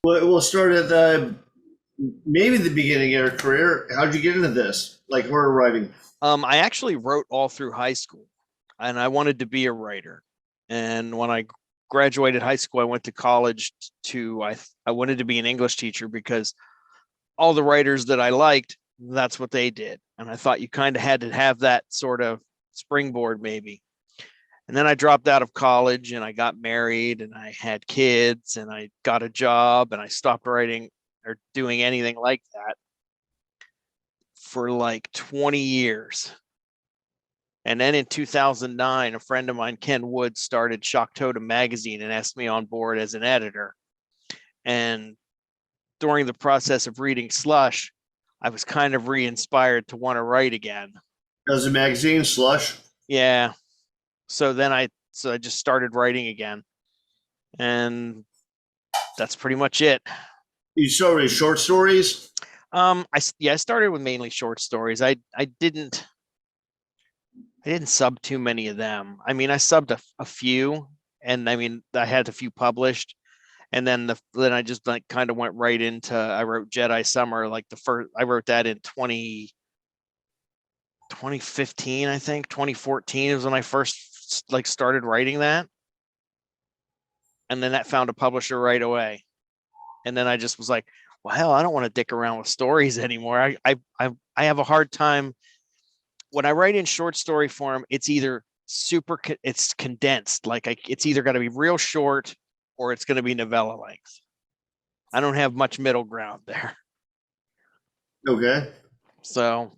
We'll start at maybe the beginning of your career. How'd you get into this, like horror writing? I actually wrote all through high school, and I wanted to be a writer. And when I graduated high school, I went to college to I wanted to be an English teacher because all the writers that I liked, that's what they did. And I thought you kind of had to have that sort of springboard maybe. And then I dropped out of college and I got married and I had kids and I got a job and I stopped writing or doing anything like that for like 20 years. And then in 2009, a friend of mine, Ken Wood, started Shocktoda magazine and asked me on board as an editor. And during the process of reading Slush, I was kind of re-inspired to want to write again. As a magazine, Slush. Yeah. So I just started writing again. And that's pretty much it. You started with short stories. I started with mainly short stories. I didn't sub too many of them. I mean, I subbed a few, and I mean, I had a few published, and then I just like kind of went right into I wrote Jedi Summer, like the first I wrote that in 2015, I think 2014 was when I first like started writing that, and then that found a publisher right away, and then I just was like, well, hell, I don't want to dick around with stories anymore. I have a hard time when I write in short story form. It's either it's condensed, like it's either got to be real short or it's going to be novella length. I don't have much middle ground there. Okay. So,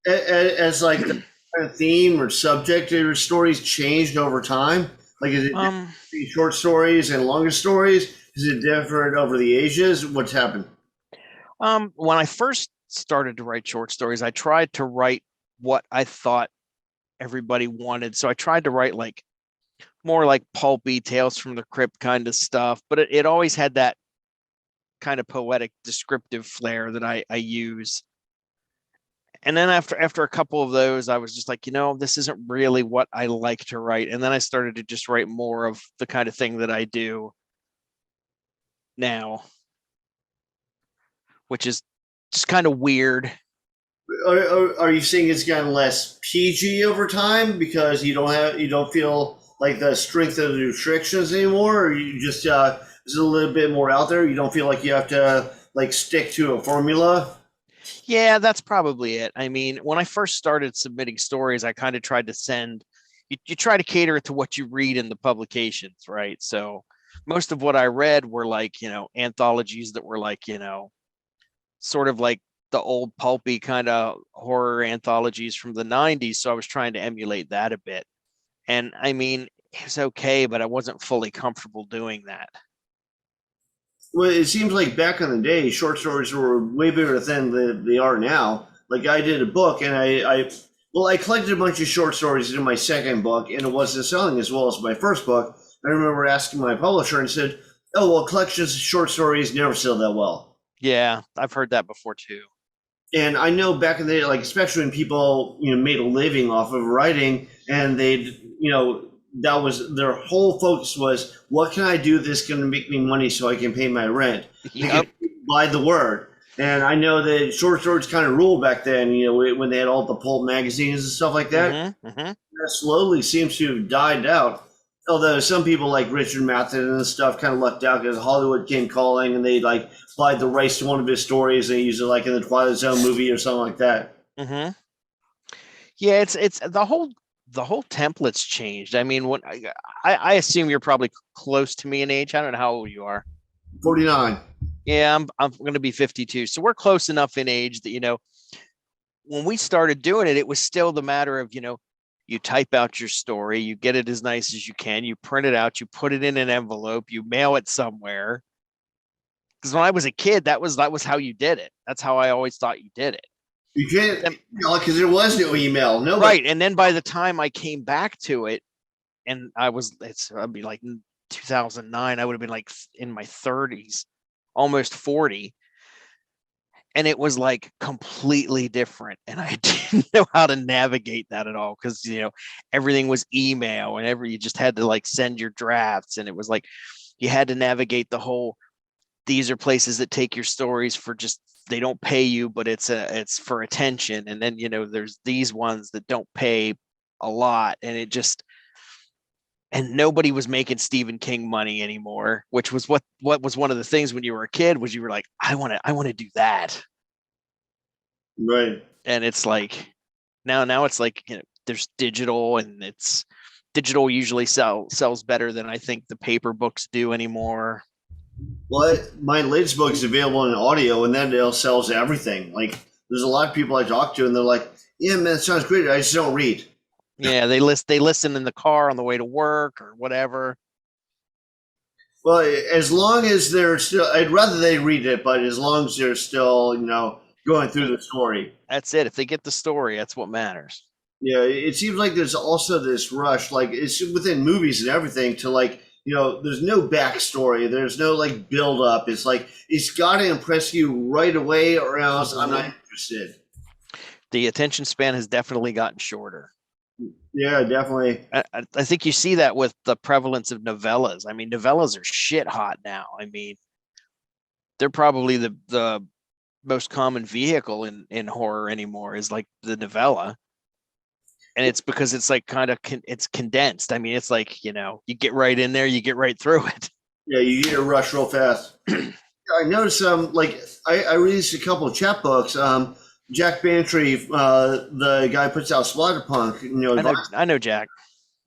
As like the kind of theme or subject of your stories changed over time. Like, is it um, short stories and longer stories? Is it different over the ages? What's happened? when I first started to write short stories, I tried to write what I thought everybody wanted. So I tried to write like more like pulpy Tales from the Crypt kind of stuff, but it always had that kind of poetic descriptive flair that I use. And then after a couple of those, I was just like, this isn't really what I like to write. And then I started to just write more of the kind of thing that I do now, which is just kind of weird. Are you saying it's gotten less PG over time because you don't feel like the strength of the restrictions anymore, or you just is it a little bit more out there? You don't feel like you have to like stick to a formula. Yeah, that's probably it. I mean, when I first started submitting stories, I kind of tried to you try to cater it to what you read in the publications, right? So most of what I read were like, anthologies that were like, sort of like the old pulpy kind of horror anthologies from the 90s. So I was trying to emulate that a bit. And I mean, it was okay, but I wasn't fully comfortable doing that. Well, it seems like back in the day, short stories were way bigger than they are now. Like I did a book, and I collected a bunch of short stories in my second book, and it wasn't selling as well as my first book. I remember asking my publisher and said, "Oh, well, collections of short stories never sell that well." Yeah, I've heard that before too. And I know back in the day, like especially when people made a living off of writing, and they'd that was their whole focus was what can I do that's going to make me money so I can pay my rent. They Yep. could buy the word. And I know that short stories kind of ruled back then. When they had all the pulp magazines and stuff like that. Mm-hmm, mm-hmm. That slowly seems to have died out. Although some people like Richard Matheson and stuff kind of lucked out because Hollywood came calling and they like applied the rights to one of his stories and they used it like in the Twilight Zone movie or something like that. Mm-hmm. Yeah, it's the whole template's changed. I mean, when I assume you're probably close to me in age. I don't know how old you are. 49. Yeah, I'm going to be 52. So we're close enough in age that when we started doing it, it was still the matter of you type out your story, you get it as nice as you can, you print it out, you put it in an envelope, you mail it somewhere. Because when I was a kid, that was how you did it. That's how I always thought you did it. You can't, And, because there was no email. Nobody. right, and then by the time I came back to it, and I'd be like 2009, I would have been like in my 30s, almost 40, and it was like completely different, and I didn't know how to navigate that at all because everything was email and you just had to like send your drafts, and it was like you had to navigate the whole these are places that take your stories for just, they don't pay you, but it's for attention. And then, there's these ones that don't pay a lot, and it just, and nobody was making Stephen King money anymore, which was what was one of the things when you were a kid, was you were like, I want to do that. Right. And it's like, now it's like, there's digital, and it's digital usually sells better than I think the paper books do anymore. Well, my latest book is available in audio, and then it sells everything. Like, there's a lot of people I talk to, and they're like, "Yeah, man, it sounds great. I just don't read." Yeah, they listen in the car on the way to work or whatever. Well, as long as they're still, I'd rather they read it, but as long as they're still, going through the story. That's it. If they get the story, that's what matters. Yeah, it seems like there's also this rush, like it's within movies and everything, to like, there's no backstory, there's no like build up. It's like it's got to impress you right away, or else I'm not interested. The attention span has definitely gotten shorter. Yeah, definitely. I think you see that with the prevalence of novellas. I mean, novellas are shit hot now. I mean, they're probably the most common vehicle in horror anymore, is like the novella. And it's because it's like kind of it's condensed. I mean, it's like, you get right in there, you get right through it. Yeah, you get a rush real fast. I noticed, like I released a couple of chapbooks. Jack Bantry, the guy who puts out Splatterpunk, I know Jack.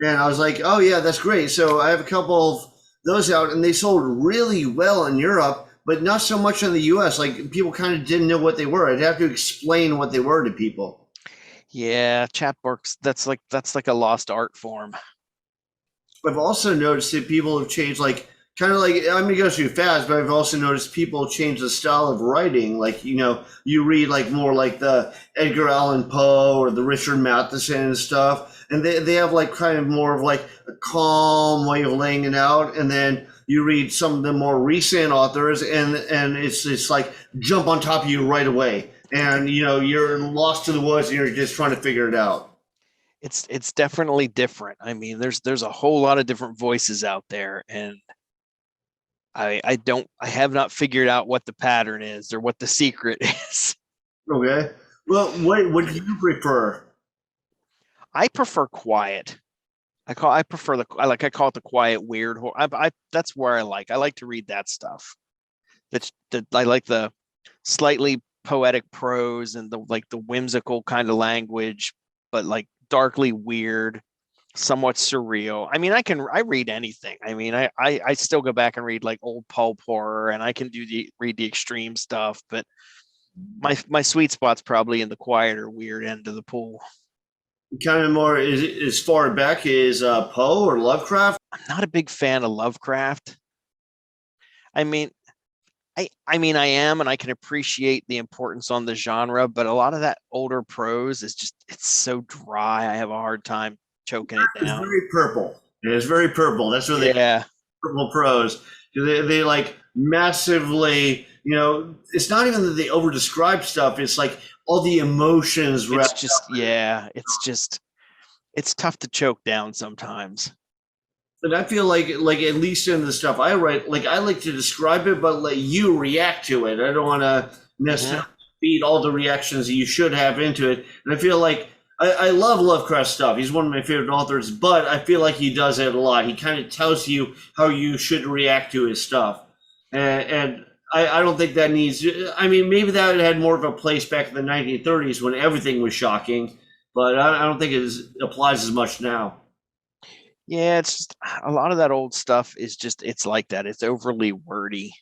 and I was like, oh yeah, that's great. So I have a couple of those out, and they sold really well in Europe, but not so much in the U.S. Like, people kind of didn't know what they were. I'd have to explain what they were to people. Yeah, chapbooks. That's like a lost art form. I've also noticed that people have changed, like, kind of like, I'm gonna go too fast, but I've also noticed people change the style of writing. Like, you read like more like the Edgar Allan Poe or the Richard Matheson and stuff, and they have like kind of more of like a calm way of laying it out. And then you read some of the more recent authors, and it's like jump on top of you right away, and you're lost to the woods, and you're just trying to figure it out. It's definitely different. I mean, there's a whole lot of different voices out there, and I have not figured out what the pattern is or what the secret is. Okay. Well, what do you prefer? I prefer quiet. I prefer I call it the quiet weird horror. That's where I like to read that stuff. That I like the slightly poetic prose and the whimsical kind of language, but like darkly weird, somewhat surreal. I mean, I read anything. I mean, I still go back and read like old pulp horror, and I can read the extreme stuff, but my sweet spot's probably in the quieter, weird end of the pool. Kind of more is as far back as Poe or Lovecraft? I'm not a big fan of Lovecraft. I mean, I am, and I can appreciate the importance on the genre, but a lot of that older prose is just, it's so dry. I have a hard time choking it It's down. very purple. It's very purple. That's what they Yeah, purple prose. They like massively, it's not even that they over describe stuff. It's like all the emotions it's wrapped just, up. yeah, it's tough to choke down sometimes. And I feel like at least in the stuff I write, like I like to describe it, but let you react to it. I don't want to necessarily feed all the reactions that you should have into it. And I feel like I love Lovecraft stuff. He's one of my favorite authors, but I feel like he does it a lot. He kind of tells you how you should react to his stuff. And I don't think that needs, I mean, maybe that had more of a place back in the 1930s when everything was shocking, but I don't think it applies as much now. Yeah, it's just a lot of that old stuff is just, it's like that. It's overly wordy.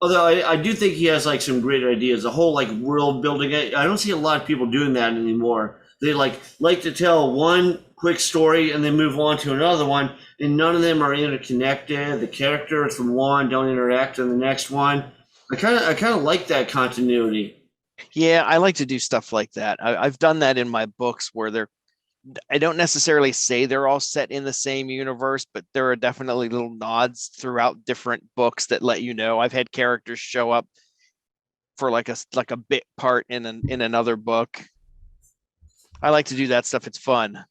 Although I do think he has like some great ideas, the whole like world building. I don't see a lot of people doing that anymore. They like to tell one quick story and then move on to another one, and none of them are interconnected. The characters from one don't interact in the next one. I kind of like that continuity. Yeah, I like to do stuff like that. I've done that in my books where I don't necessarily say they're all set in the same universe, but there are definitely little nods throughout different books that let you know. I've had characters show up for like a bit part in another book. I like to do that stuff. It's fun.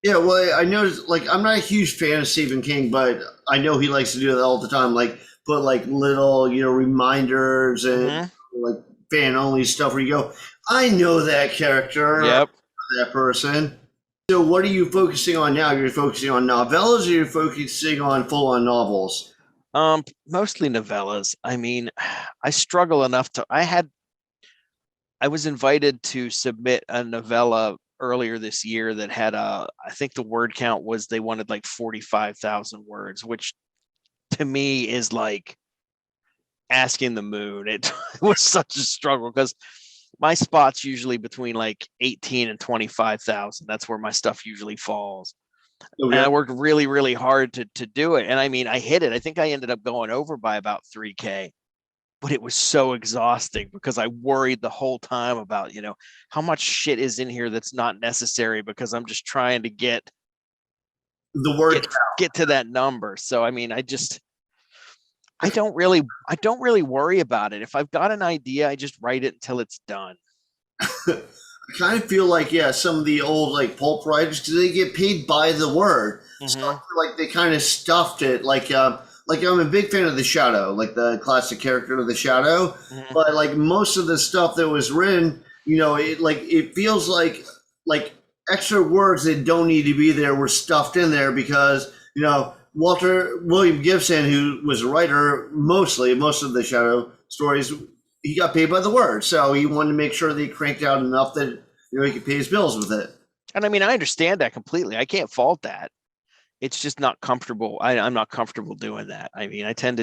Yeah, well, I noticed, like, I'm not a huge fan of Stephen King, but I know he likes to do that all the time. Like, put like little, reminders and Hmm. like fan only stuff where you go, I know that character or Yep. that person. So what are you focusing on now? You're focusing on novellas or you're focusing on full on novels? Mostly novellas. I mean, I struggle enough I was invited to submit a novella earlier this year that had I think the word count was they wanted like 45,000 words, which to me is like asking the moon. It was such a struggle because my spot's usually between like 18 and 25,000. That's where my stuff usually falls. And Okay. I worked really, really hard to do it. And I mean, I hit it. I think I ended up going over by about 3K, but it was so exhausting because I worried the whole time about, how much shit is in here that's not necessary because I'm just trying to The word get get to that number. So I mean, I don't really worry about it. If I've got an idea, I just write it until it's done. I kind of feel like, yeah, some of the old like pulp writers, because they get paid by the word, so I Hmm. feel like they kind of stuffed it. Like I'm a big fan of the Shadow, like the classic character of the Shadow, Hmm. but like most of the stuff that was written, it feels like extra words that don't need to be there were stuffed in there because Walter William Gibson, who was a writer most of the Shadow stories, he got paid by the word, so he wanted to make sure that he cranked out enough that he could pay his bills with it. And I mean, I understand that completely. I can't fault that. It's just not comfortable. I'm not comfortable doing that. I mean, I can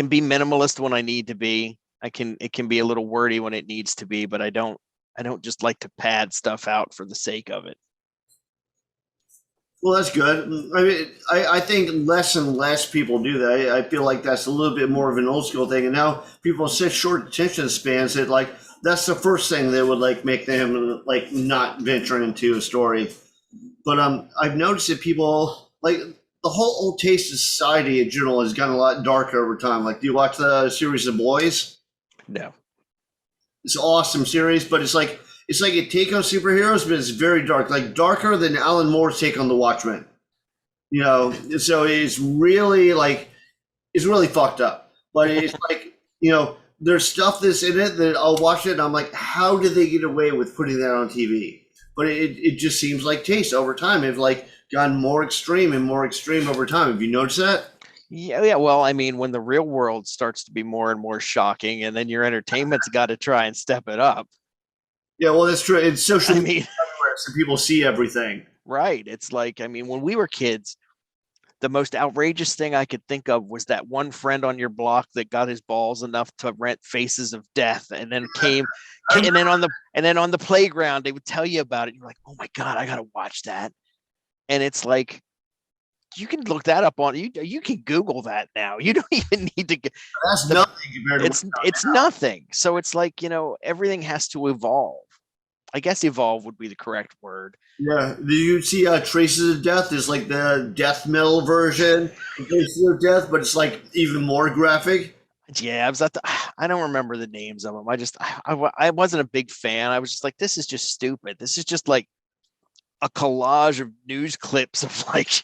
be minimalist when I need to be. It can be a little wordy when it needs to be, but I don't just like to pad stuff out for the sake of it. Well, that's good. I mean, I think less and less people do that. I feel like that's a little bit more of an old school thing, and now people have such short attention spans that like that's the first thing that would like make them like not venture into a story. But I've noticed that people like the whole old taste of society in general has gotten a lot darker over time. Like, do you watch the series The Boys? No. It's an awesome series, but it's like a take on superheroes, but it's very dark, like darker than Alan Moore's take on The Watchmen. So it's really fucked up. But it's like there's stuff that's in it that I'll watch it and I'm like, how did they get away with putting that on TV? But it just seems like taste over time have like gotten more extreme and more extreme over time. Have you noticed that? Yeah, yeah. Well, I mean, when the real world starts to be more and more shocking, and then your entertainment's got to try and step it up. Yeah, well, that's true. It's social I media mean, everywhere, so people see everything. right. It's like, I mean, when we were kids, the most outrageous thing I could think of was that one friend on your block that got his balls enough to rent Faces of Death, and then and then on the playground they would tell you about it. You're like, oh my god, I gotta watch that. And it's like you can look that up on you can Google that now. You don't even need to get That's the nothing compared to what's it's nothing. So it's like, everything has to evolve. I guess evolve would be the correct word. Yeah. Did you see Traces of Death? Is like the death metal version of Traces of Death, but it's like even more graphic. Yeah, I was at the, I don't remember the names of them. I wasn't a big fan. I was just like, this is just stupid. This is just like a collage of news clips of like,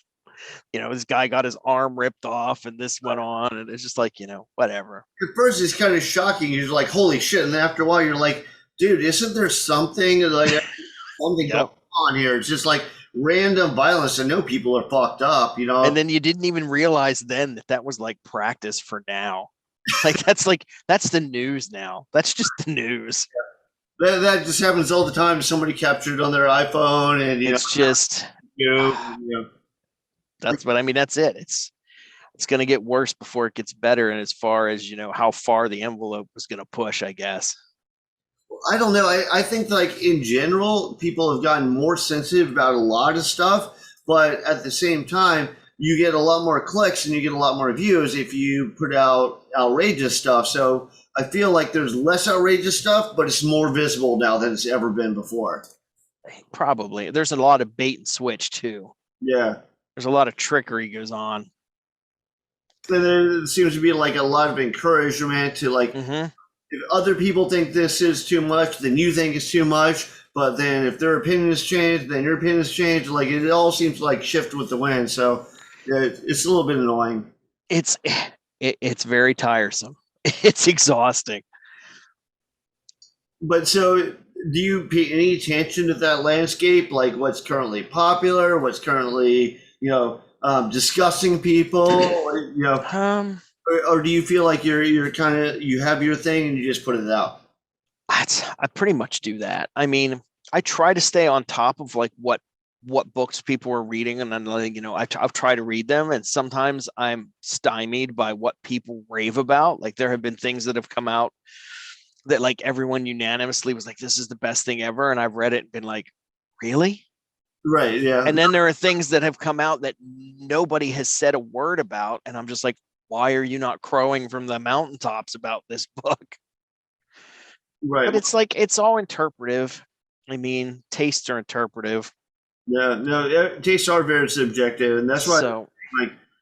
this guy got his arm ripped off and this went on. And it's just like, whatever. At first, it's kind of shocking. You're like, holy shit. And then after a while, you're like, dude, isn't there something going Yep. on here? It's just like random violence. I know people are fucked up. And then you didn't even realize then that that was like practice for now. That's the news now. That's just the news. That just happens all the time. Somebody captured it on their iPhone and, It's just, that's what I mean. That's it. It's going to get worse before it gets better. And as far as, how far the envelope was going to push, I guess. I don't know. I think like in general, people have gotten more sensitive about a lot of stuff, but at the same time, you get a lot more clicks and you get a lot more views if you put out outrageous stuff. So I feel like there's less outrageous stuff, but it's more visible now than it's ever been before. Probably. There's a lot of bait and switch too. Yeah. There's a lot of trickery goes on. And there seems to be like a lot of encouragement to like, Hmm. if other people think this is too much, then you think it's too much. But then if their opinion has changed, then your opinion has changed. Like it all seems to like shift with the wind. So yeah, it's a little bit annoying. it's it's very tiresome. It's exhausting. But so, do you pay any attention to that landscape, like what's currently popular, what's currently, disgusting people, or do you feel like you're kind of you have your thing and you just put it out? I pretty much do that. I mean, I try to stay on top of like what books people are reading, and then like, I've tried to read them, and sometimes I'm stymied by what people rave about. Like there have been things that have come out that like everyone unanimously was like, this is the best thing ever, and I've read it and been like, really? Right. Yeah. And then there are things that have come out that nobody has said a word about, and I'm just like, why are you not crowing from the mountaintops about this book? Right. But it's like it's all interpretive. I mean, tastes are interpretive. Yeah. No. Tastes are very subjective, and that's why, So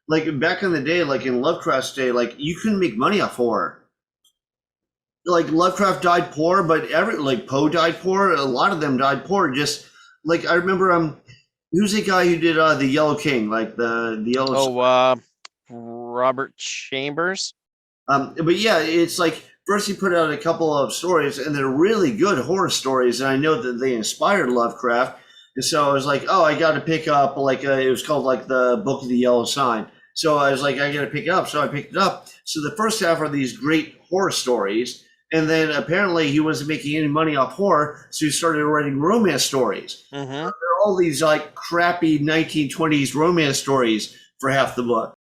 like back in the day, like in Lovecraft's day, like you couldn't make money off horror. Like Lovecraft died poor, but like Poe died poor. A lot of them died poor. Just like I remember, who's the guy who did the Yellow King, like the Yellow. Robert Chambers. But yeah, it's like first he put out a couple of stories, and they're really good horror stories, and I know that they inspired Lovecraft. And so I was like, oh, I got to pick up like it was called like the Book of the Yellow Sign. So I was like, I got to pick it up. So I picked it up. So the first half are these great horror stories. And then apparently he wasn't making any money off horror, so he started writing romance stories. Mm-hmm. There are all these like crappy 1920s romance stories for half the book.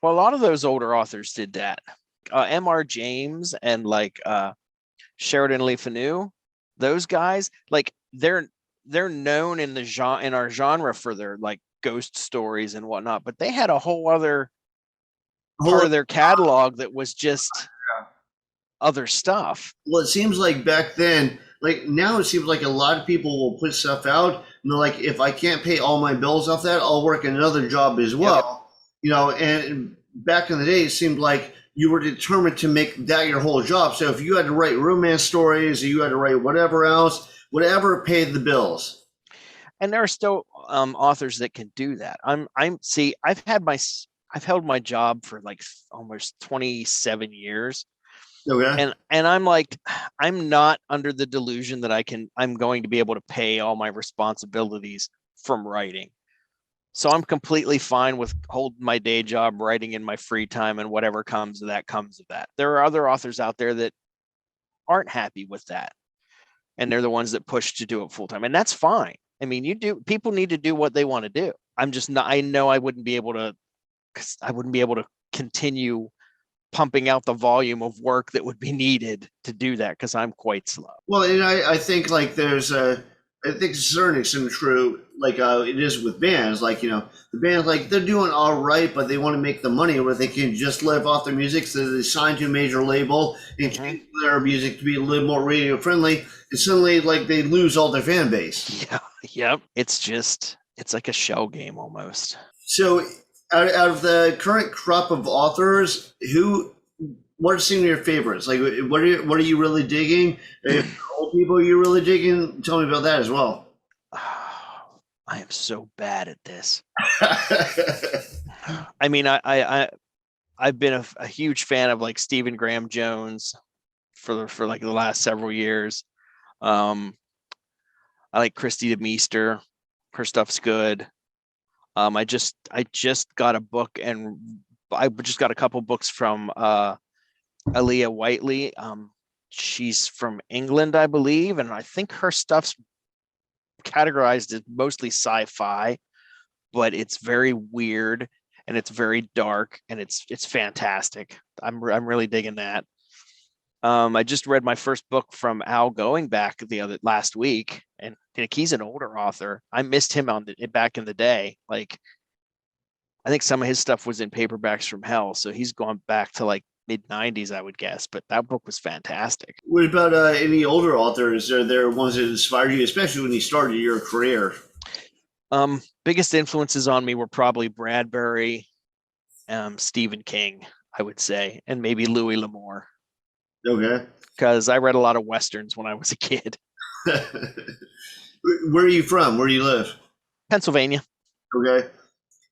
Well, a lot of those older authors did that. M.R. James and like Sheridan Le Fanu, those guys, like they're known in the genre, in our genre, for their like ghost stories and whatnot, but they had a whole other part of their catalog that was just other stuff. Well, it seems like back then, like now it seems like a lot of people will put stuff out and they're like, if I can't pay all my bills off that, I'll work another job as well. And back in the day, it seemed like you were determined to make that your whole job. So if you had to write romance stories or you had to write whatever else, whatever paid the bills. And there are still authors that can do that. I've held my job for like almost 27 years. Okay. And I'm like, I'm not under the delusion that I'm going to be able to pay all my responsibilities from writing. So I'm completely fine with holding my day job, writing in my free time, and whatever comes of that comes of that. There are other authors out there that aren't happy with that, and they're the ones that push to do it full time, and that's fine. I mean, people need to do what they want to do. I'm just not. I know I wouldn't be able to continue pumping out the volume of work that would be needed to do that because I'm quite slow. Well, and I think like I think to a certain extent true, like it is with bands. Like, the bands, like they're doing all right, but they want to make the money where they can just live off their music. So they sign to a major label and change their music to be a little more radio friendly. And suddenly, like they lose all their fan base. Yeah. Yep. It's like a shell game almost. So out of the current crop of authors, what are some of your favorites? Like, what are you really digging? Old people you're really digging? Tell me about that as well. I am so bad at this. I mean, I've been a huge fan of like Stephen Graham Jones for like the last several years. I like Christy DeMeester. Her stuff's good. I just got a book, and I just got a couple books from Aaliyah Whiteley. She's from England, I believe, and I think her stuff's categorized as mostly sci-fi, but it's very weird and it's very dark and it's fantastic. I'm really digging that. I just read my first book from Al Going back last week, and he's an older author. I missed him back in the day. Like, I think some of his stuff was in paperbacks from hell, so he's gone back to like mid-90s, I would guess. But that book was fantastic. What about any older authors? Are there ones that inspired you, especially when you started your career? Biggest influences on me were probably Bradbury, Stephen King, I would say, and maybe Louis L'Amour. Okay. Because I read a lot of Westerns when I was a kid. Where are you from? Where do you live? Pennsylvania. Okay.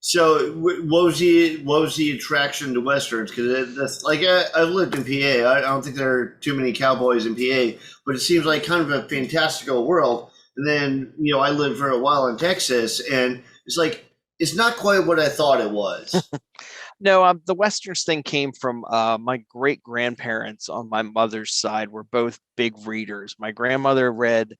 So what was the attraction to westerns? Because that's like I've lived in PA. I don't think there are too many cowboys in PA, but it seems like kind of a fantastical world. And then I lived for a while in Texas, and it's like it's not quite what I thought it was. No, the westerns thing came from my great grandparents on my mother's side were both big readers. My grandmother read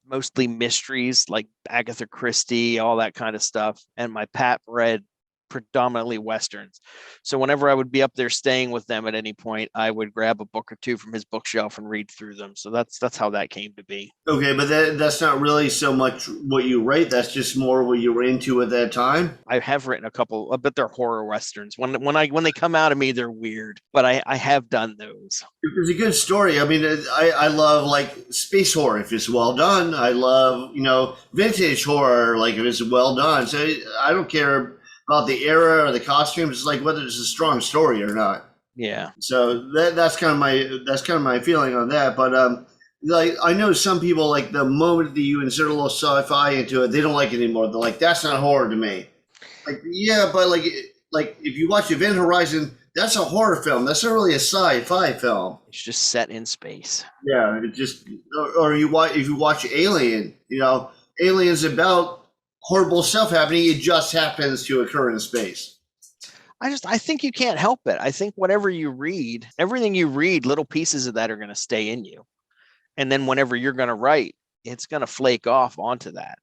mostly mysteries like Agatha Christie, all that kind of stuff. And my pap read predominantly westerns. So whenever I would be up there staying with them at any point, I would grab a book or two from his bookshelf and read through them. So that's how that came to be. Okay, but that's not really so much what you write. That's just more what you were into at that time. I have written a couple, but they're horror westerns. When they come out of me, they're weird. But I have done those. It's a good story. I mean, I love like space horror if it's well done. I love vintage horror like if it's well done. So I don't care about the era or the costumes. It's like whether it's a strong story or not. Yeah. So that's kind of my feeling on that. But like I know some people like the moment that you insert a little sci-fi into it, they don't like it anymore. They're like, that's not horror to me. Like yeah, but like if you watch Event Horizon, that's a horror film. That's not really a sci-fi film. It's just set in space. Yeah, it just or you watch if you watch Alien, Alien's about horrible stuff happening. It just happens to occur in space. I think you can't help it. I think whatever you read, everything you read, little pieces of that are going to stay in you. And then whenever you're going to write, it's going to flake off onto that.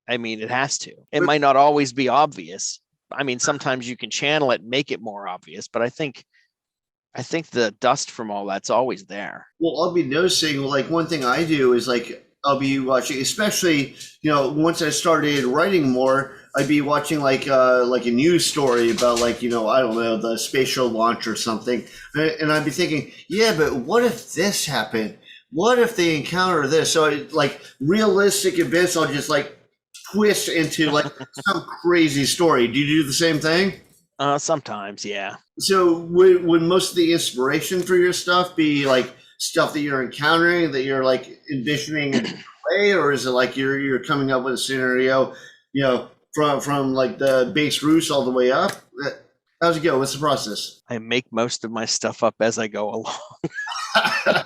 I mean, it has to. It might not always be obvious. I mean, sometimes you can channel it, make it more obvious, but I think the dust from all that's always there. Well, I'll be noticing like one thing I do is like I'll be watching, especially once I started writing more, I'd be watching like a news story about like I don't know the spatial launch or something, and I'd be thinking, yeah, but what if this happened? What if they encounter this? So like realistic events, I'll just like twist into like some crazy story. Do you do the same thing? Sometimes, yeah. So would most of the inspiration for your stuff be like stuff that you're encountering that you're like envisioning in a way, or is it like you're coming up with a scenario, from like the base roots all the way up? How's it go? What's the process? I make most of my stuff up as I go along.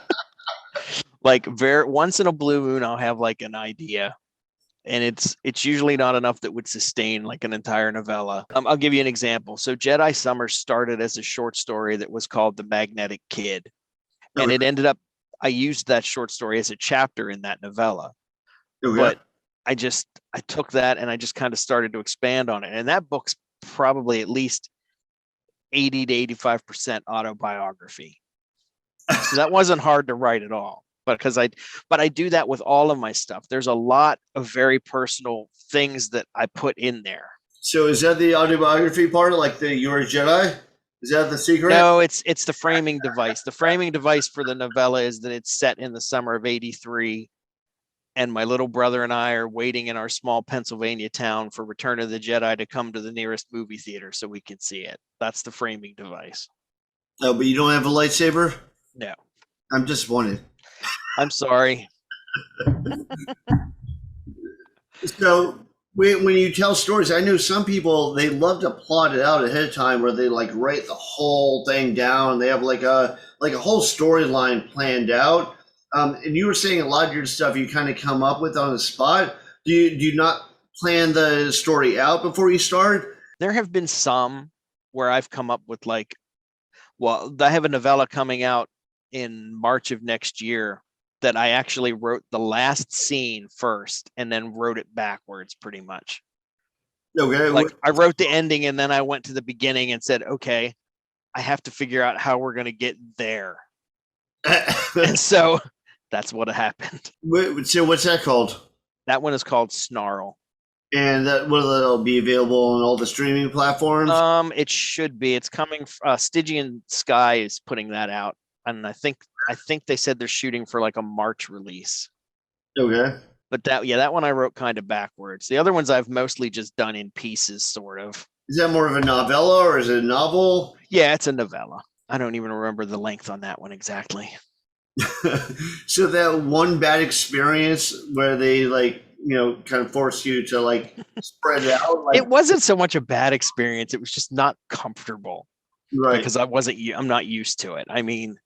Like once in a blue moon, I'll have like an idea, and it's usually not enough that would sustain like an entire novella. I'll give you an example. So Jedi Summer started as a short story that was called The Magnetic Kid, and it ended up I used that short story as a chapter in that novella. But I took that and I just kind of started to expand on it, and that book's probably at least 80 to 85% autobiography. So that wasn't hard to write at all. But I do that with all of my stuff. There's a lot of very personal things that I put in there. So is that the autobiography part, like the You're a Jedi? Is that the secret? No, it's the framing device. The framing device for the novella is that it's set in the summer of '83, and my little brother and I are waiting in our small Pennsylvania town for Return of the Jedi to come to the nearest movie theater so we can see it. That's the framing device. Oh, but you don't have a lightsaber? No. I'm disappointed. I'm sorry. So when you tell stories, I know some people, they love to plot it out ahead of time where they like write the whole thing down. They have like a whole storyline planned out. And you were saying a lot of your stuff you kind of come up with on the spot. Do you not plan the story out before you start? There have been some where I've come up with I have a novella coming out in March of next year that I actually wrote the last scene first and then wrote it backwards pretty much. Okay. Like I wrote the ending and then I went to the beginning and said, okay, I have to figure out how we're going to get there. And so that's what happened. So what's that called? That one is called Snarl. And that'll be available on all the streaming platforms? It should be. It's coming. Stygian Sky is putting that out, and I think they said they're shooting for like a March release. Okay. But that one I wrote kind of backwards. The other ones I've mostly just done in pieces, sort of. Is that more of a novella or is it a novel? Yeah, it's a novella. I don't even remember the length on that one exactly. So that one bad experience where they like kind of force you to like spread it out? Like, It wasn't so much a bad experience. It was just not comfortable right. because I'm not used to it. I mean,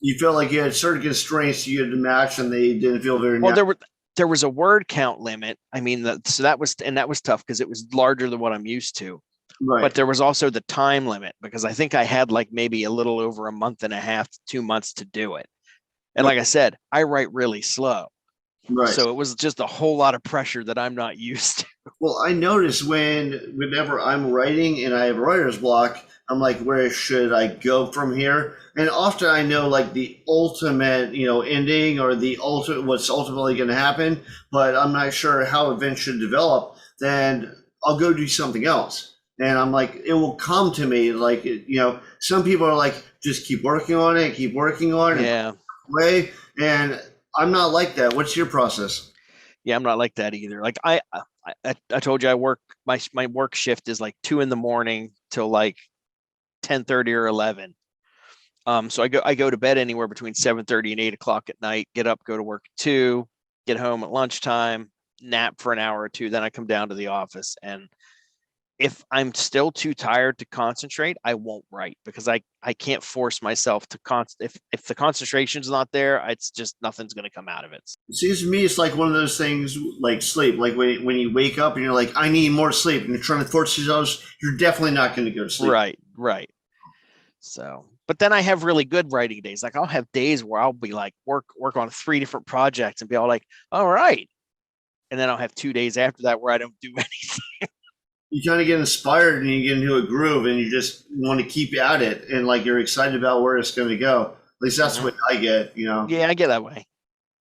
You felt like you had certain constraints you had to match, and they didn't feel very well, natural. there was a word count limit. I mean, so that was tough because it was larger than what I'm used to. Right. But there was also the time limit because I think I had like maybe a little over a month and a half to 2 months to do it. And like I said, I write really slow. Right. So it was just a whole lot of pressure that I'm not used to. Well, I notice whenever I'm writing and I have writer's block, I'm like, where should I go from here? And often I know like the ultimate, ending or the ultimate what's ultimately going to happen, but I'm not sure how events should develop. Then I'll go do something else, and I'm like, it will come to me. Like, some people are like, just keep working on it, Yeah. way, and I'm not like that. What's your process? Yeah, I'm not like that either. Like I told you I work my work shift is like 2 a.m. till like 10:30 or 11. So I go to bed anywhere between 7:30 and 8 o'clock at night, get up, go to work at 2, get home at lunchtime, nap for an hour or two, then I come down to the office. And if I'm still too tired to concentrate, I won't write because I can't force myself to if the concentration's not there, it's just nothing's going to come out of it. It seems to me it's like one of those things like sleep. Like when you wake up and you're like, I need more sleep, and you're trying to force yourself, you're definitely not going to go to sleep. Right. So, but then I have really good writing days. Like I'll have days where I'll be like work on 3 different projects and be all like, all right. And then I'll have 2 days after that where I don't do anything. You kind of get inspired and you get into a groove and you just want to keep at it, and like you're excited about where it's going to go. At least that's what I get. Yeah, I get that way.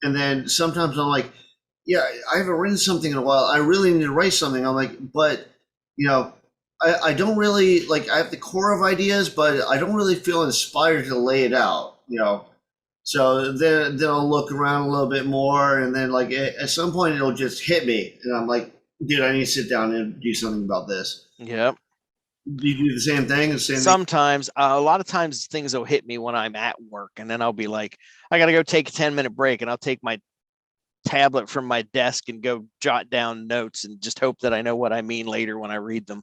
And then sometimes I'm like, yeah, I haven't written something in a while. I really need to write something. I'm like, but you know, I don't really like. I have the core of ideas, but I don't really feel inspired to lay it out. So then I'll look around a little bit more, and then like at some point it'll just hit me, and I'm like, dude, I need to sit down and do something about this. Yep. Do you do the same thing? The same thing? Sometimes, a lot of times things will hit me when I'm at work, and then I'll be like, I got to go take a 10-minute break, and I'll take my tablet from my desk and go jot down notes and just hope that I know what I mean later when I read them.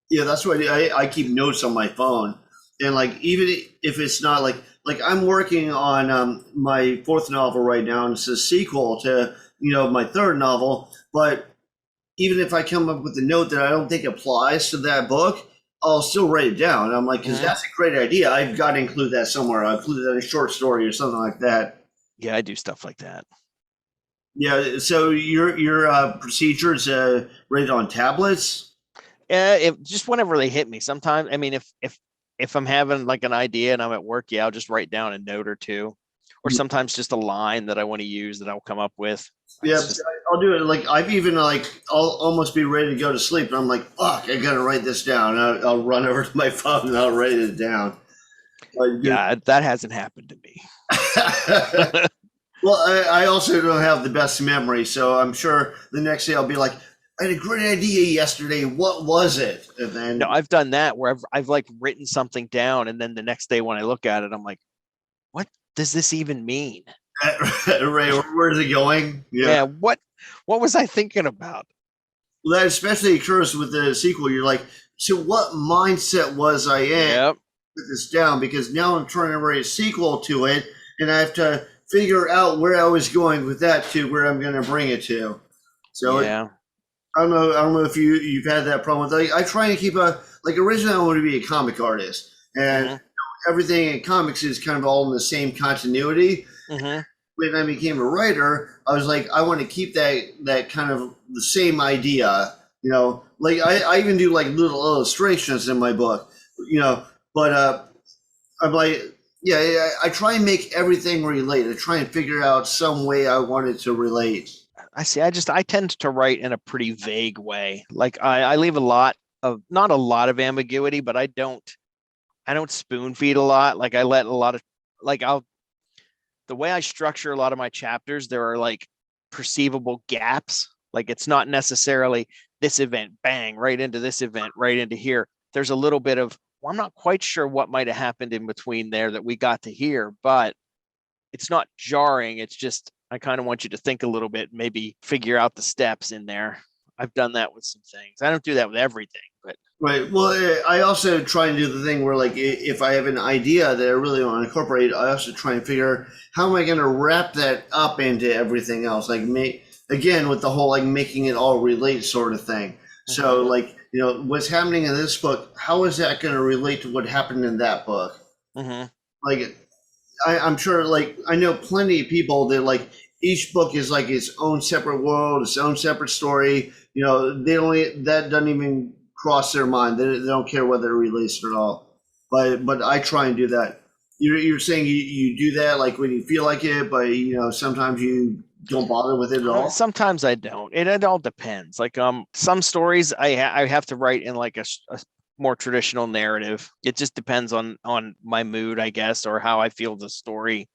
Yeah, that's why I keep notes on my phone, and like even if it's not like I'm working on my fourth novel right now, and it's a sequel to my third novel. But even if I come up with a note that I don't think applies to that book, I'll still write it down. And I'm like, because that's a great idea. I've got to include that somewhere. I'll include it in a short story or something like that. Yeah, I do stuff like that. Yeah. So your procedure is written on tablets. If just whenever they hit me, sometimes, I mean, if I'm having like an idea and I'm at work, yeah, I'll just write down a note or two, or sometimes just a line that I want to use that I'll come up with. Yeah, Just, I'll do it. Like I've even I'll almost be ready to go to sleep, and I'm like, fuck, I gotta write this down. And I'll run over to my phone and I'll write it down. yeah, that hasn't happened to me. Well, I also don't have the best memory, so I'm sure the next day I'll be like, I had a great idea yesterday. What was it? And then No, I've done that where I've like written something down, and then the next day when I look at it, I'm like, what does this even mean? Ray, where's it going? Yeah, what was I thinking about? Well, that especially occurs with the sequel. You're like, so what mindset was I in? Yep. Put this down because now I'm trying to write a sequel to it, and I have to figure out where I was going with that to where I'm going to bring it to. So yeah. I don't know if you've had that problem with. Like, I try and keep originally I wanted to be a comic artist, and everything in comics is kind of all in the same continuity. When I became a writer, I was like, I want to keep that kind of the same idea. Like I even do like little illustrations in my book. But I'm like, yeah, I try and make everything relate. I try and figure out some way I want it to relate. I see. I tend to write in a pretty vague way. Like I leave not a lot of ambiguity, but I don't spoon feed a lot. Like I let a lot of like the way I structure a lot of my chapters, there are like perceivable gaps. Like it's not necessarily this event, bang, right into this event, right into here. There's a little bit of, well, I'm not quite sure what might have happened in between there that we got to hear, but it's not jarring. It's just I kind of want you to think a little bit, maybe figure out the steps in there. I've done that with some things. I don't do that with everything, but Right. Well, I also try and do the thing where, like, if I have an idea that I really want to incorporate, I also try and figure how am I going to wrap that up into everything else. Like, make again with the whole like making it all relate sort of thing. So, like, what's happening in this book, how is that going to relate to what happened in that book? Like, I'm sure, like, I know plenty of people that like each book is like its own separate world, its own separate story. That doesn't even cross their mind. They don't care whether it relates at all. But I try and do that. You're saying you do that like when you feel like it, but sometimes you don't bother with it at all. Sometimes I don't. It all depends. Like some stories I have to write in like a more traditional narrative. It just depends on my mood, I guess, or how I feel the story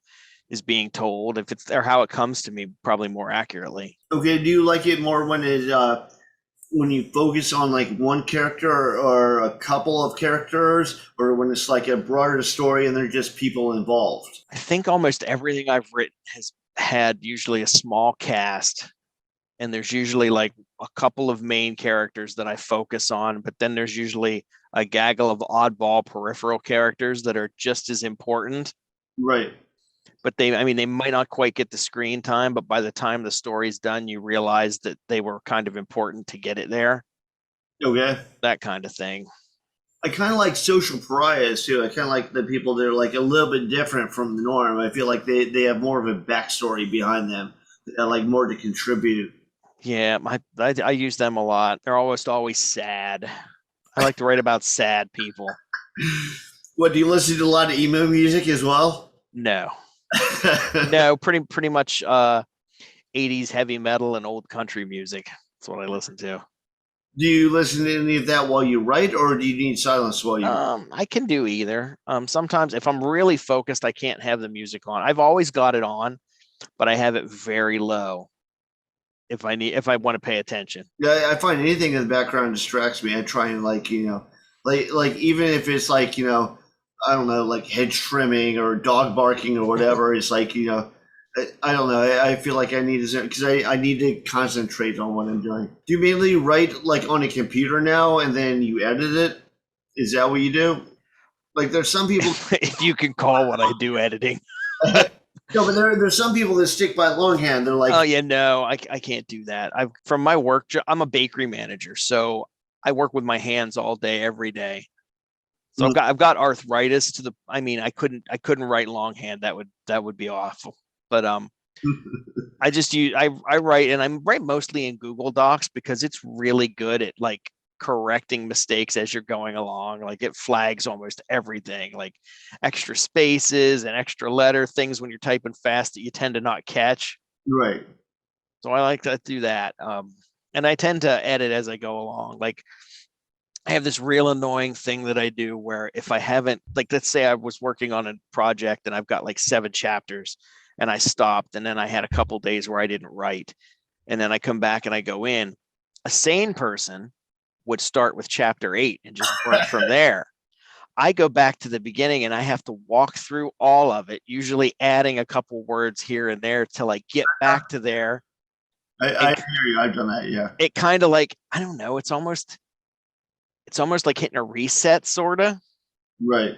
is being told. If it's or how it comes to me, probably more accurately. Okay. Do you like it more when you focus on like one character or a couple of characters, or when it's like a broader story and they're just people involved? I think almost everything I've written has had usually a small cast, and there's usually like a couple of main characters that I focus on, but then there's usually a gaggle of oddball peripheral characters that are just as important. Right. But they might not quite get the screen time, but by the time the story's done, you realize that they were kind of important to get it there. Okay. That kind of thing. I kind of like social pariahs too. I kind of like the people that are like a little bit different from the norm. I feel like they have more of a backstory behind them, like more to contribute. Yeah, I use them a lot. They're almost always sad. I like to write about sad people. What, do you listen to a lot of emo music as well? No, no, pretty much 80s heavy metal and old country music. That's what I listen to. Do you listen to any of that while you write, or do you need silence while you? I can do either. Sometimes if I'm really focused, I can't have the music on. I've always got it on, but I have it very low if I want to pay attention. Yeah, I find anything in the background distracts me. I try and like even if it's like I don't know, like hedge trimming or dog barking or whatever. It's like I don't know. I feel like I need to because I need to concentrate on what I'm doing. Do you mainly write like on a computer now and then you edit it? Is that what you do? Like there's some people. If you can call what I do editing. No, but there's some people that stick by longhand. They're like, oh yeah, no, I can't do that. I've from my work job, I'm a bakery manager, so I work with my hands all day, every day. So I've got arthritis to the. I mean, I couldn't write longhand. That would be awful. But I just use I write and I write mostly in Google Docs because it's really good at like correcting mistakes as you're going along. Like it flags almost everything, like extra spaces and extra letter things when you're typing fast that you tend to not catch. right. So I like to do that. And I tend to edit as I go along. Like I have this real annoying thing that I do where if I haven't, like, let's say I was working on a project and I've got like 7 chapters and I stopped and then I had a couple days where I didn't write. And then I come back and I go in. A sane person would start with chapter 8 and just work from there. I go back to the beginning and I have to walk through all of it, usually adding a couple words here and there till I get back to there. I hear you. I've done that. Yeah. It kind of like, I don't know, it's almost like hitting a reset, sort of. Right.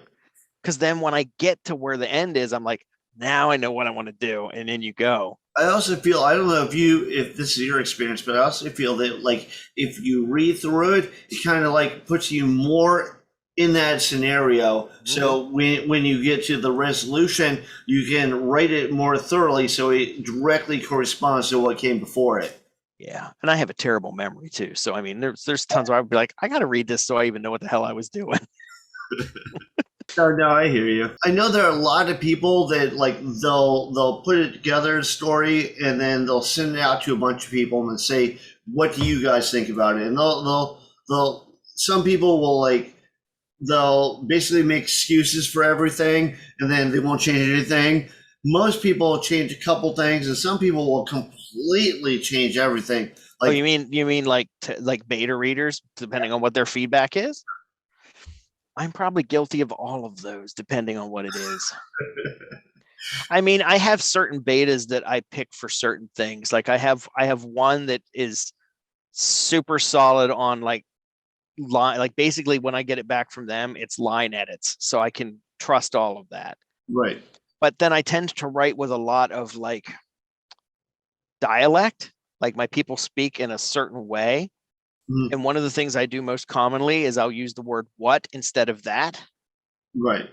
Because then when I get to where the end is, I'm like, now I know what I want to do. And then you go. I also feel, I don't know if this is your experience, but I also feel that like if you read through it, it kind of like puts you more in that scenario. Mm-hmm. So when you get to the resolution, you can write it more thoroughly so it directly corresponds to what came before it. Yeah. And I have a terrible memory too. So I mean there's tons where I'd be like, I gotta read this so I even know what the hell I was doing. No, I hear you. I know there are a lot of people that like they'll put it together a story and then they'll send it out to a bunch of people and say, "What do you guys think about it?" And they'll some people will like they'll basically make excuses for everything and then they won't change anything. Most people will change a couple things, and some people will completely change everything. Like, oh, you mean like beta readers, depending on what their feedback is? I'm probably guilty of all of those, depending on what it is. I mean, I have certain betas that I pick for certain things. Like I have one that is super solid on like line, like basically when I get it back from them, it's line edits. So I can trust all of that. Right. But then I tend to write with a lot of like dialect, like my people speak in a certain way. Mhm. And one of the things I do most commonly is I'll use the word what instead of that. Right.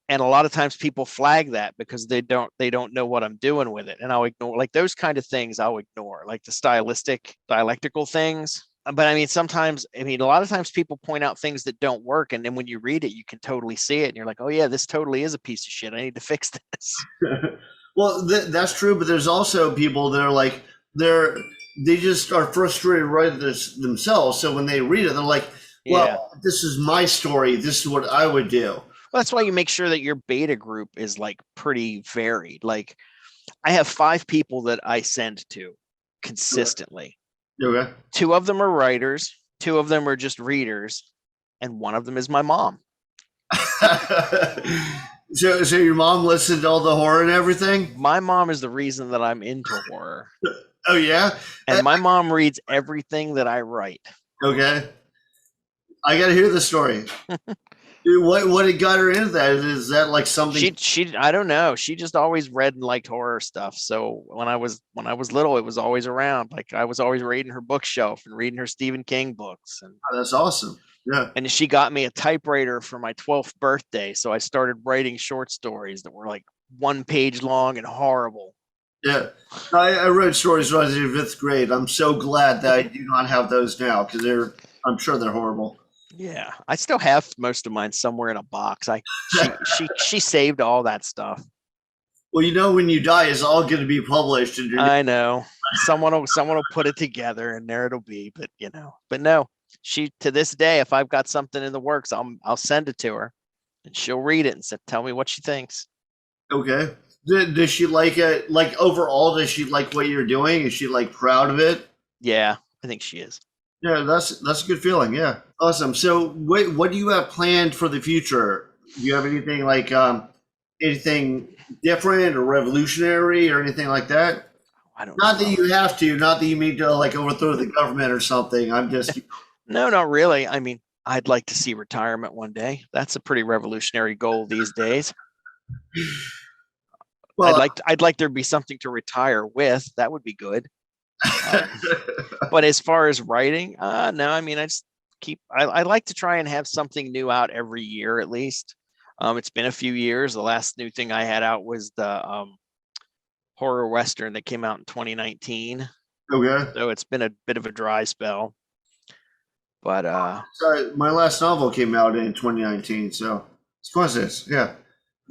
And a lot of times people flag that because they don't know what I'm doing with it. And I'll ignore like those kind of things I'll ignore, like the stylistic, dialectical things. But I mean, sometimes, I mean, a lot of times people point out things that don't work. And then when you read it, you can totally see it. And you're like, oh, yeah, this totally is a piece of shit. I need to fix this. Well, that's true, but there's also people that are like they're they just are frustrated writing this themselves. So when they read it, they're like, Yeah. "Well, this is my story. This is what I would do." Well, that's why you make sure that your beta group is like pretty varied. Like I have 5 people that I send to consistently. Okay. 2 of them are writers, 2 of them are just readers, and 1 of them is my mom. So your mom listened to all the horror and everything? My mom is the reason that I'm into horror. Oh yeah. And my mom reads everything that I write. Okay. I got to hear the story. What got her into that? Is that like something? She I don't know. She just always read and liked horror stuff. So when I was little, it was always around. Like I was always reading her bookshelf and reading her Stephen King books. Oh, that's awesome. Yeah. And she got me a typewriter for my 12th birthday. So I started writing short stories that were like 1 page long and horrible. Yeah. I wrote stories when I was in 5th grade. I'm so glad that I do not have those now because I'm sure they're horrible. Yeah, I still have most of mine somewhere in a box. She saved all that stuff. Well, when you die, it's all going to be published. And I know someone will put it together and there it'll be. But no, she to this day, if I've got something in the works, I'll send it to her, and she'll read it and tell me what she thinks. okay. Does she like it? Like overall, does she like what you're doing? Is she like proud of it? Yeah, I think she is. Yeah, that's a good feeling. Yeah, awesome. So, what do you have planned for the future? Do you have anything like anything different or revolutionary or anything like that? I don't Not that know. you have to. Not that you mean to like overthrow the government or something. I'm just No, not really. I mean, I'd like to see retirement one day. That's a pretty revolutionary goal these days. well. I'd like there to be something to retire with. That would be good. Um, but as far as writing, no, I mean, I like to try and have something new out every year at least. It's been a few years. The last new thing I had out was the horror Western that came out in 2019. Okay. So it's been a bit of a dry spell, but Sorry, my last novel came out in 2019, so it's coincidence. Yeah.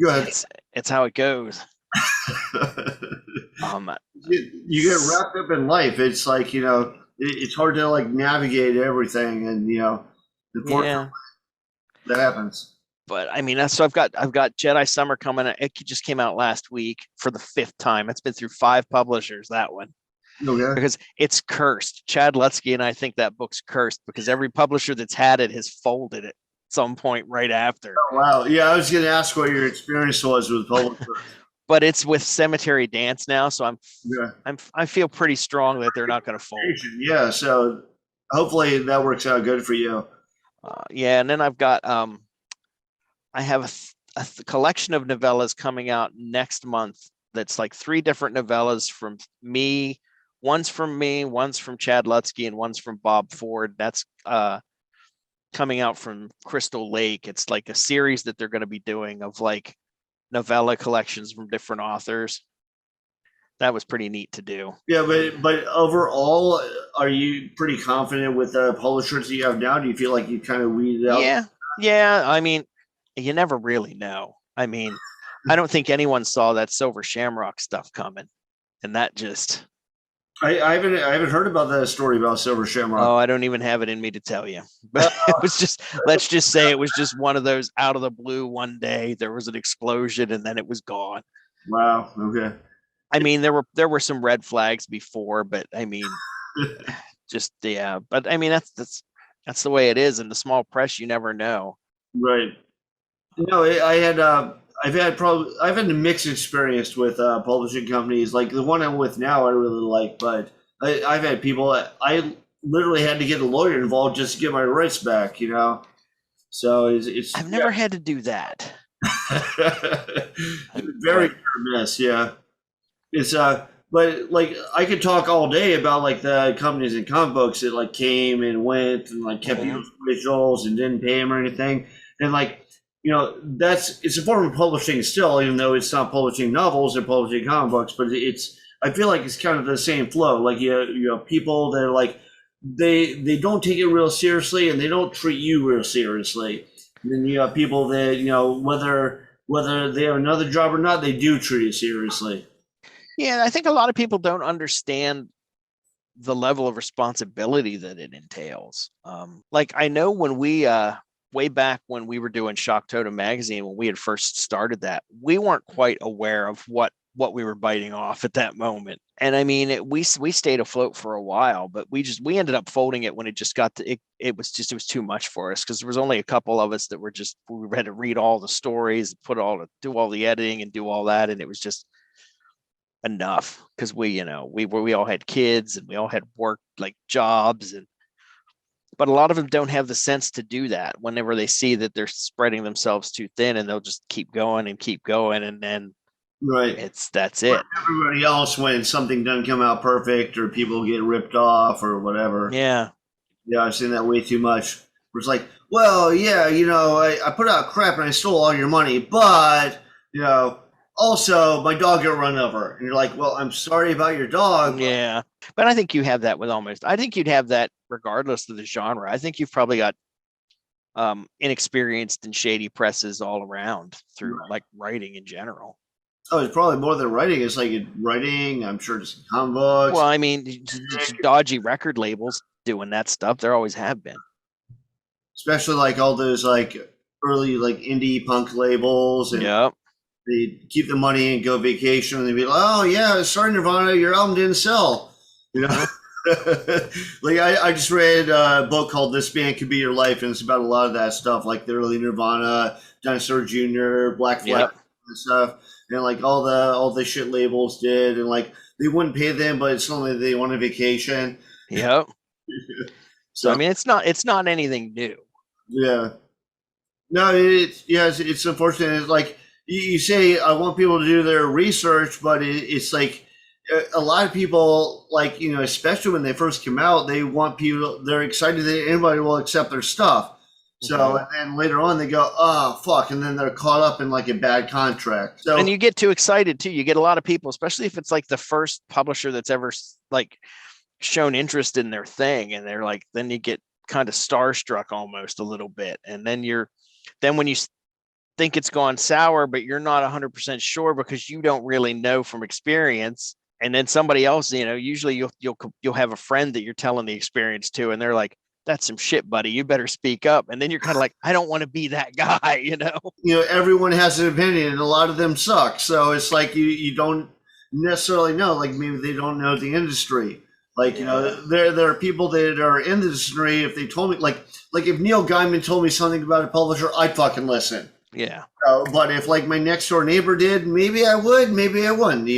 Go ahead. it's how it goes. You get wrapped up in life. It's like, it's hard to like navigate everything and, unfortunately Yeah. that happens. But I mean, so I've got Jedi Summer coming. It just came out last week for the 5th time. It's been through 5 publishers, that one, Okay. because it's cursed. Chad Lutzke and I think that book's cursed because every publisher that's had it has folded it at some point right after. Oh, wow. Yeah, I was going to ask what your experience was with publishers. But it's with Cemetery Dance now, so Yeah. I feel pretty strong that they're not going to fold. Yeah, so hopefully that works out good for you. Yeah, and then I've got I have a collection of novellas coming out next month. That's like 3 different novellas from me. One's from me, one's from Chad Lutzke, and one's from Bob Ford. That's coming out from Crystal Lake. It's like a series that they're going to be doing of like novella collections from different authors. That was pretty neat to do. Yeah, but overall, are you pretty confident with the publishers that you have now? Do you feel like you kind of weeded out? Yeah. I mean, you never really know. I mean, I don't think anyone saw that Silver Shamrock stuff coming, and that just. I haven't heard about that story about Silver Shamrock. Oh, I don't even have it in me to tell you. But it was just, let's just say it was just one of those out of the blue one day. There was an explosion and then it was gone. Wow. Okay. I mean, there were some red flags before, but I mean, just yeah. But I mean, that's the way it is in the small press. You never know. Right. I I've had a mixed experience with publishing companies. Like the one I'm with now, I really like, but I've had people that I literally had to get a lawyer involved just to get my rights back. So it's I've never had to do that. very But hit or miss. Yeah, it's but like I could talk all day about like the companies and comic books that like came and went and like kept Mhm. visuals and didn't pay them or anything, and like it's a form of publishing still, even though it's not publishing novels or publishing comic books, but I feel like it's kind of the same flow. Like you have people that are like they don't take it real seriously and they don't treat you real seriously. And then you have people that whether they have another job or not, they do treat it seriously. yeah, I think a lot of people don't understand the level of responsibility that it entails. Like I know when we way back when we were doing Shock Totem magazine, when we had first started that, we weren't quite aware of what we were biting off at that moment. And I mean, we stayed afloat for a while, but we ended up folding it when it just got to it was too much for us, because there was only a couple of us that we had to read all the stories, do all the editing and do all that, and it was just enough, because we all had kids and we all had work, like jobs, but a lot of them don't have the sense to do that whenever they see that they're spreading themselves too thin, and they'll just keep going and then Right. that's it. Everybody else, when something doesn't come out perfect or people get ripped off or whatever. Yeah. Yeah, I've seen that way too much. Where it's like, well, yeah, I put out crap and I stole all your money, but also my dog got run over. And you're like, well, I'm sorry about your dog. Yeah. But I think you have that I think you'd have that regardless of the genre. I think you've probably got inexperienced and shady presses all around through like writing in general. Oh, it's probably more than writing. It's like writing, I'm sure, just comic books. Well, I mean, just dodgy record labels doing that stuff. There always have been. Especially like all those like early like indie punk labels, and Yep. they keep the money and go vacation, and they'd be like, oh yeah, sorry Nirvana, your album didn't sell. Like I just read a book called This Band Could Be Your Life, and it's about a lot of that stuff, like the early Nirvana, Dinosaur Jr., Black Flag, Yep. and stuff, and like all the shit labels did, and like they wouldn't pay them, but it's only they want a vacation. Yep. So I mean, it's not anything new. Yeah. No, it's unfortunate. It's like you say, I want people to do their research, but it's like a lot of people, like especially when they first come out, they want people. They're excited that anybody will accept their stuff. So and then later on, they go, oh fuck, and then they're caught up in like a bad contract. So and you get too excited too. You get a lot of people, especially if it's like the first publisher that's ever like shown interest in their thing, and they're like, then you get kind of starstruck almost a little bit, and then when you think it's gone sour, but you're not 100% sure because you don't really know from experience, and then somebody else, usually you'll have a friend that you're telling the experience to, and they're like, that's some shit, buddy, you better speak up. And then you're kind of like, I don't want to be that guy. Everyone has an opinion, and a lot of them suck. So it's like you don't necessarily know. Like maybe they don't know the industry. Like there are people that are in the industry. If they told me, like if Neil Gaiman told me something about a publisher, I'd fucking listen. Yeah. But if like my next door neighbor did, maybe I would, maybe I wouldn't.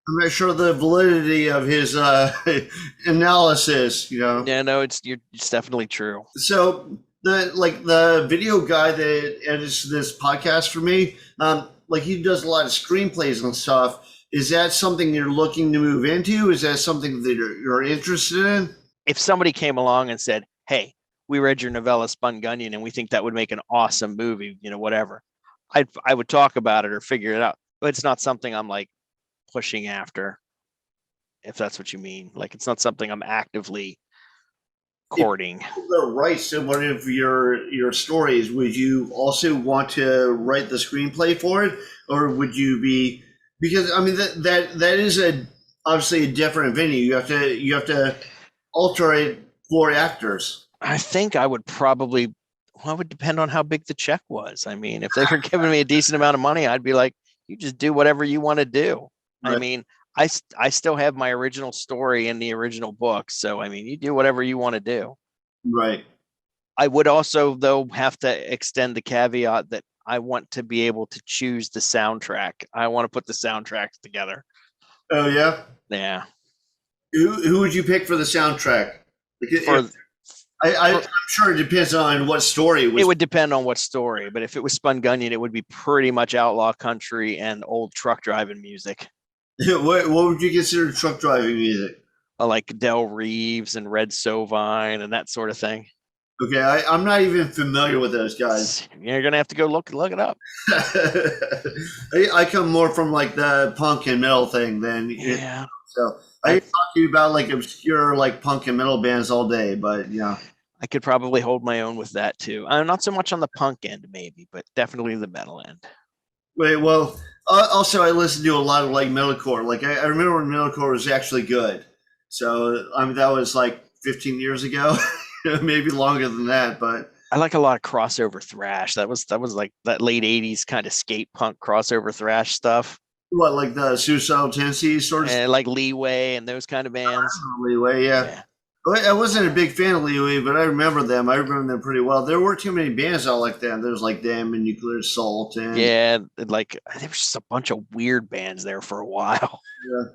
I'm not sure the validity of his analysis. Yeah, no, it's definitely true. So the video guy that edits this podcast for me, like he does a lot of screenplays and stuff. Is that something you're looking to move into? Is that something that you're interested in? If somebody came along and said, hey, we read your novella Spun Gunyon and we think that would make an awesome movie, whatever, I would talk about it or figure it out. But it's not something I'm like pushing after, if that's what you mean. Like, it's not something I'm actively courting. If the rights to one of your stories, would you also want to write the screenplay for it, or would you be? Because I mean that is obviously a different venue. You have to alter it for actors. I think I would probably. Well, it would depend on how big the check was. I mean, if they were giving me a decent amount of money, I'd be like, you just do whatever you want to do. Right. I mean, I still have my original story in the original book, so I mean, you do whatever you want to do. Right. I would also, though, have to extend the caveat that I want to be able to choose the soundtrack. I want to put the soundtracks together. Oh yeah. Yeah. Who would you pick for the soundtrack? For, I'm sure it depends on what story it was. it would depend on what story, but if it was Spun Gunyon, it would be pretty much outlaw country and old truck driving music. What would you consider truck driving music? Like Del Reeves and Red Sovine and that sort of thing. Okay, I'm not even familiar with those guys. You're gonna have to go look it up. I come more from like the punk and metal thing than Yeah. so I can talk to you about like obscure like punk and metal bands all day, but yeah. I could probably hold my own with that too. I'm not so much on the punk end, maybe, but definitely the metal end. Wait, well, also I listened to a lot of like metalcore. Like I remember when metalcore was actually good. So I mean that was like 15 years ago, maybe longer than that. But I like a lot of crossover thrash. That was like that late '80s kind of skate punk crossover thrash stuff. what like the suicidal tendencies sort of And like Leeway and those kind of bands. Leeway, yeah. Yeah. I wasn't a big fan of Leeway, but I remember them. I remember them pretty well. There weren't too many bands out like that. There's like them and Nuclear Assault and Yeah, like there was just a bunch of weird bands there for a while. yeah.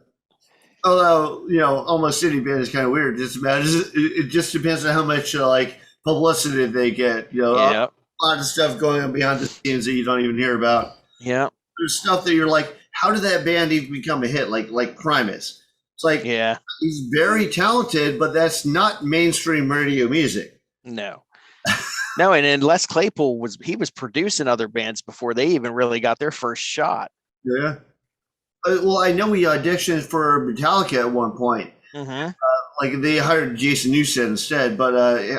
Although almost any band is kind of weird. It just depends on how much like publicity they get. Yeah. A lot of stuff going on behind the scenes that you don't even hear about. Yeah. There's stuff that you're like, how did that band even become a hit? Like Primus. It's like Yeah. he's very talented, but that's not mainstream radio music. No. No, and then Les Claypool was producing other bands before they even really got their first shot. Yeah. Well, I know he auditioned for Metallica at one point. Mm-hmm. Like they hired Jason Newsted instead, but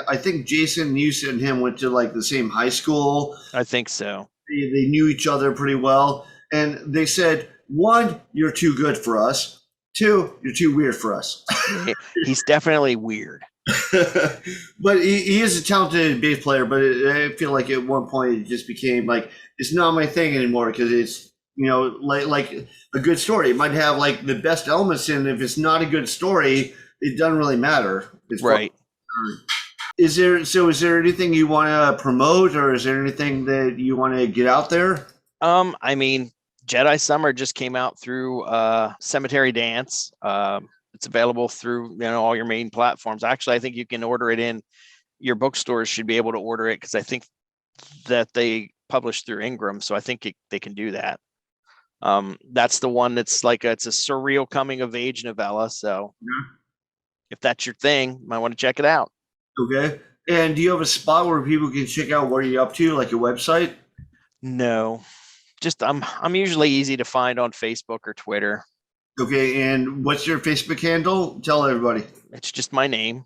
I think Jason Newsted and him went to like the same high school. I think so. They knew each other pretty well, and they said, 1, you're too good for us. 2, you're too weird for us. He's definitely weird. But he is a talented bass player. But I feel like at one point it just became like it's not my thing anymore because it's like a good story. It might have like the best elements in it. If it's not a good story, it doesn't really matter. It's right. Is there anything you want to promote, or is there anything that you want to get out there? I mean, Jedi Summer just came out through Cemetery Dance. It's available through all your main platforms. Actually, I think you can order it in your bookstores. Should be able to order it because I think that they publish through Ingram, so I think they can do that. That's the one that's like it's a surreal coming of age novella. So if that's your thing, you might want to check it out. Okay. And do you have a spot where people can check out what you're up to, like your website? No, just I'm usually easy to find on Facebook or Twitter. Okay. And what's your Facebook handle? Tell everybody. It's just my name.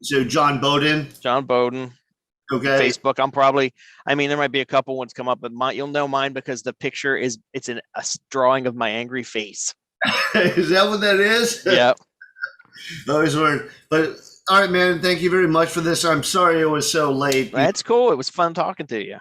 So John Boden. John Boden. Okay. Facebook. There might be a couple ones come up, but you'll know mine because the picture it's a drawing of my angry face. Is that what that is? Yeah. Always learn. But all right, man. Thank you very much for this. I'm sorry it was so late. That's cool. It was fun talking to you.